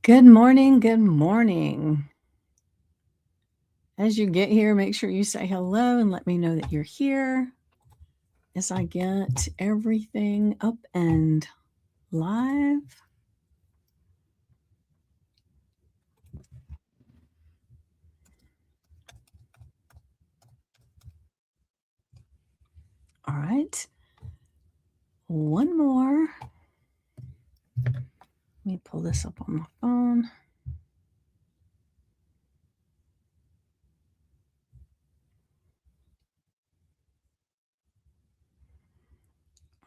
Good morning, good morning. As you get here, make sure you say hello and let me know that you're here as I get everything up and live. All right. One more. Let me pull this up on my phone.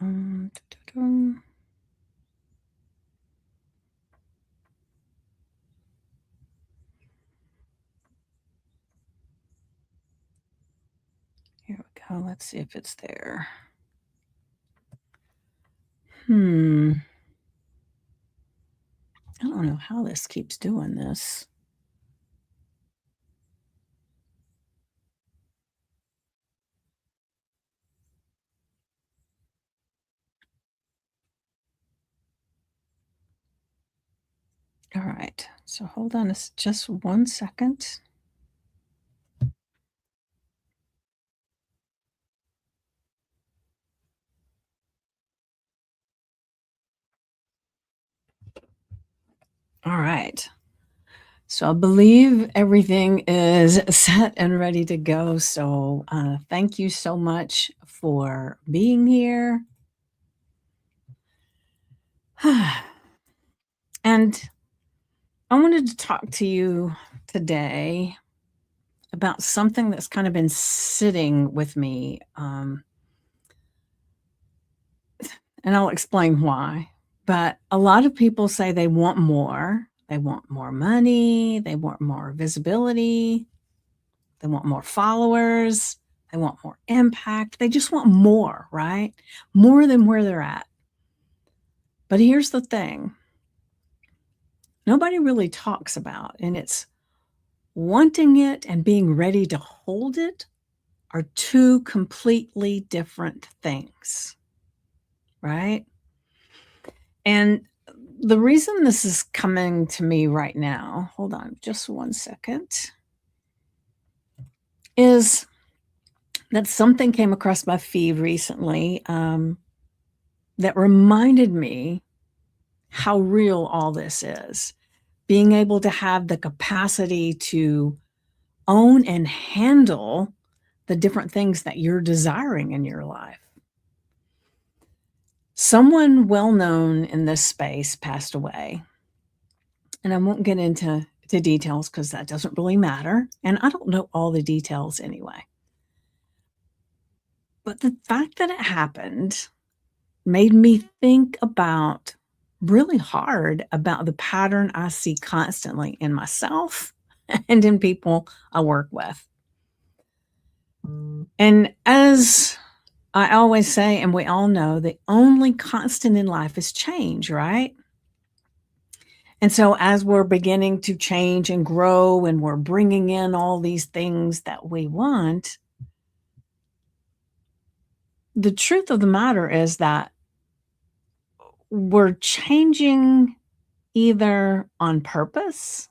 Da-da-da. Here we go. Let's see if it's there. I don't know how this keeps doing this. All right. So hold on just 1 second. All right. So I believe everything is set and ready to go. So thank you so much for being here. And I wanted to talk to you today about something that's kind of been sitting with me. And I'll explain why. But a lot of people say they want more. They want more money. They want more visibility. They want more followers. They want more impact. They just want more, right? More than where they're at. But here's the thing nobody really talks about, and it's wanting it and being ready to hold it are two completely different things, right? And the reason this is coming to me right now, hold on just 1 second, is that something came across my feed recently that reminded me how real all this is. Being able to have the capacity to own and handle the different things that you're desiring in your life. Someone well known in this space passed away, and I won't get into details because that doesn't really matter. And I don't know all the details anyway. But the fact that it happened made me think about really hard about the pattern I see constantly in myself and in people I work with. And as I always say, and we all know, the only constant in life is change, right? And so, as we're beginning to change and grow, and we're bringing in all these things that we want, the truth of the matter is that we're changing either on purpose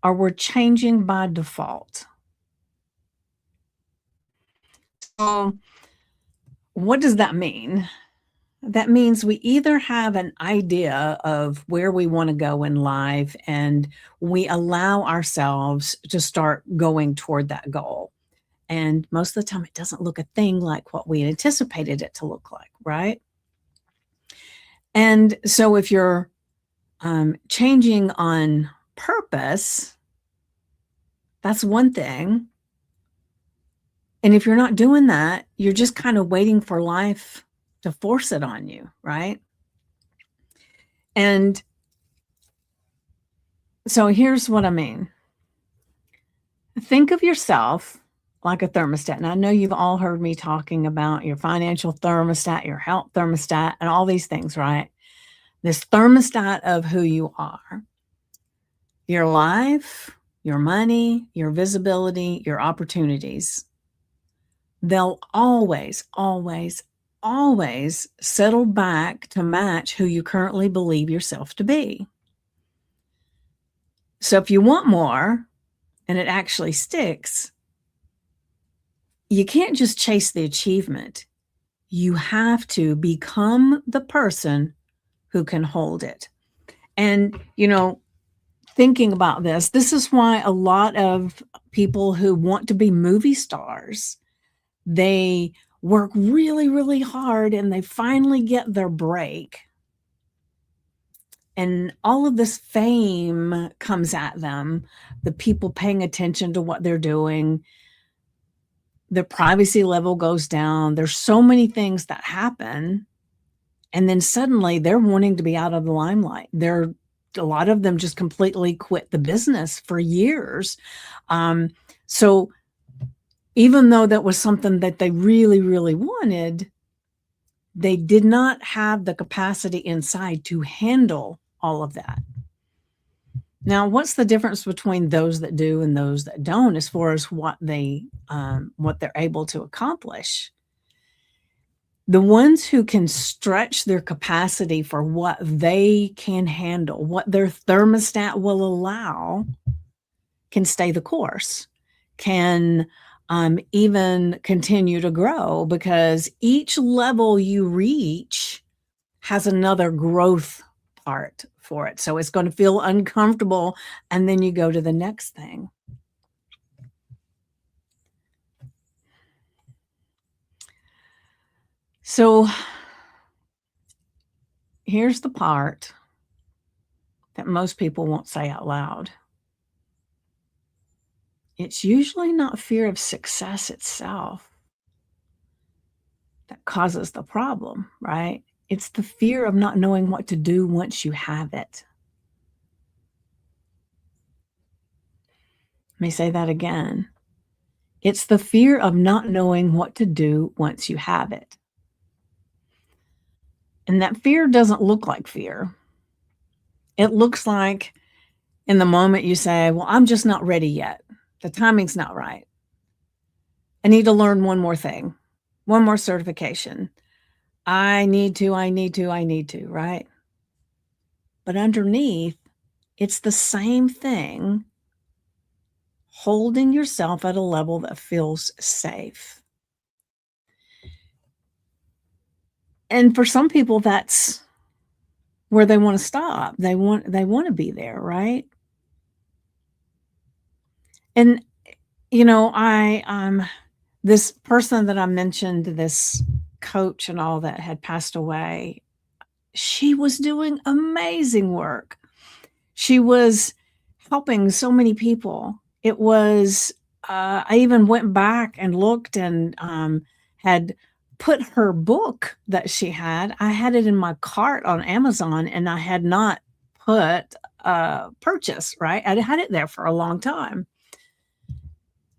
or we're changing by default. So, what does that mean? That means we either have an idea of where we want to go in life and we allow ourselves to start going toward that goal. And most of the time, it doesn't look a thing like what we anticipated it to look like, right? And so if you're changing on purpose, that's one thing. And if you're not doing that, you're just kind of waiting for life to force it on you, right? And so here's what I mean. Think of yourself like a thermostat. And I know you've all heard me talking about your financial thermostat, your health thermostat, and all these things, right? This thermostat of who you are, your life, your money, your visibility, your opportunities. They'll always, always, always settle back to match who you currently believe yourself to be. So if you want more and it actually sticks, you can't just chase the achievement. You have to become the person who can hold it. And, thinking about this is why a lot of people who want to be movie stars, they work really, really hard and they finally get their break. And all of this fame comes at them, the people paying attention to what they're doing, the privacy level goes down. There's so many things that happen. And then suddenly they're wanting to be out of the limelight. A lot of them just completely quit the business for years. So even though that was something that they really, really wanted, they did not have the capacity inside to handle all of that. Now, what's the difference between those that do and those that don't, as far as what they're able to accomplish? The ones who can stretch their capacity for what they can handle, what their thermostat will allow, can stay the course, can even continue to grow, because each level you reach has another growth part for it. So it's going to feel uncomfortable, and then you go to the next thing. So here's the part that most people won't say out loud. It's usually not fear of success itself that causes the problem, right? It's the fear of not knowing what to do once you have it. Let me say that again. It's the fear of not knowing what to do once you have it. And that fear doesn't look like fear. It looks like in the moment you say, well, I'm just not ready yet. The timing's not right. I need to learn one more thing, one more certification. I need to, right? But underneath, it's the same thing, holding yourself at a level that feels safe. And for some people, that's where they want to stop. They want to be there, right? And this person that I mentioned, this coach and all that had passed away, she was doing amazing work. She was helping so many people. It was, I even went back and looked and had put her book that she had. I had it in my cart on Amazon, and I had not put purchase, right? I had it there for a long time.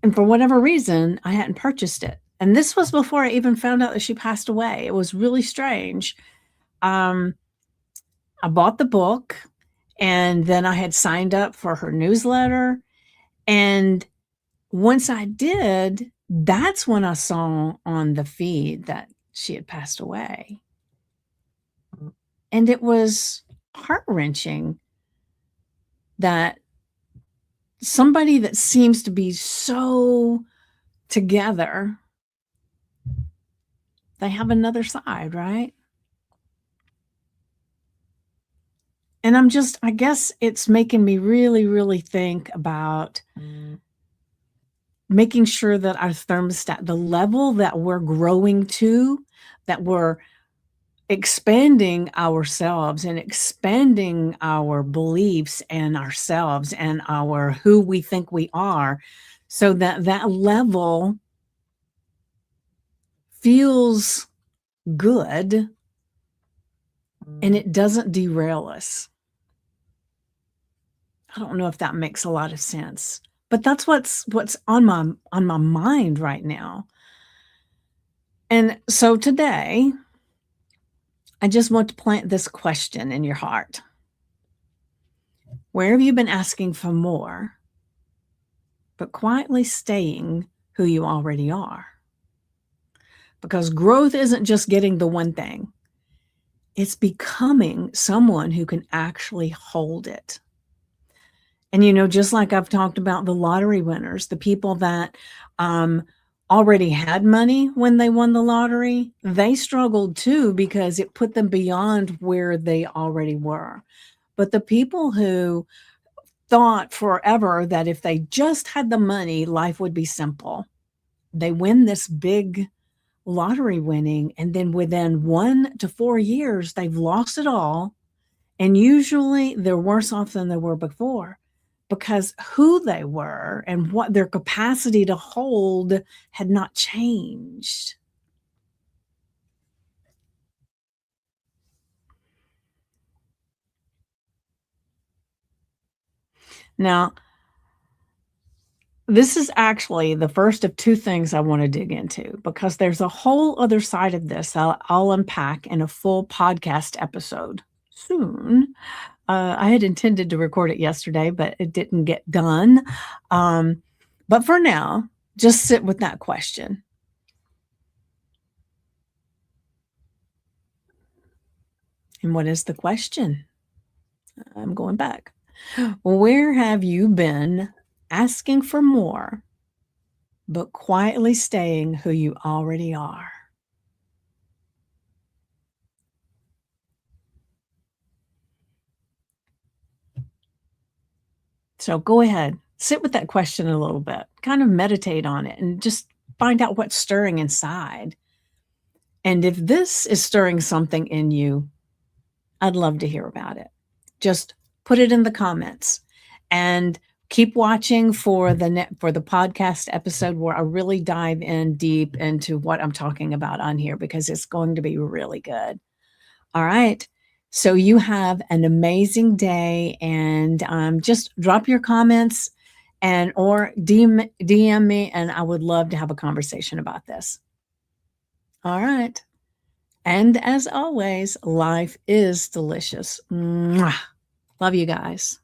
And for whatever reason, I hadn't purchased it. And this was before I even found out that she passed away. It was really strange. I bought the book, and then I had signed up for her newsletter. And once I did, that's when I saw on the feed that she had passed away. And it was heart-wrenching that somebody that seems to be so together, they have another side, right? And I guess it's making me really, really think about making sure that our thermostat, the level that we're growing to, that we're expanding ourselves and expanding our beliefs and ourselves and who we think we are, so that level feels good and it doesn't derail us. I don't know if that makes a lot of sense, but that's what's on my mind right now. And so today, I just want to plant this question in your heart. Where have you been asking for more, but quietly staying who you already are? Because growth isn't just getting the one thing. It's becoming someone who can actually hold it. And, just like I've talked about the lottery winners, the people that already had money when they won the lottery, they struggled too because it put them beyond where they already were. But the people who thought forever that if they just had the money, life would be simple, they win this big lottery winning, and then within 1 to 4 years, they've lost it all. And usually they're worse off than they were before because who they were and what their capacity to hold had not changed. Now, this is actually the first of 2 things I wanna dig into because there's a whole other side of this I'll unpack in a full podcast episode soon. I had intended to record it yesterday, but it didn't get done. But for now, just sit with that question. And what is the question? I'm going back. Where have you been asking for more, but quietly staying who you already are? So go ahead, sit with that question a little bit, kind of meditate on it, and just find out what's stirring inside. And if this is stirring something in you, I'd love to hear about it. Just put it in the comments and keep watching for the podcast episode where I really dive in deep into what I'm talking about on here because it's going to be really good. All right. So you have an amazing day, and just drop your comments and or DM me, and I would love to have a conversation about this. All right. And as always, life is delicious. Mwah. Love you guys.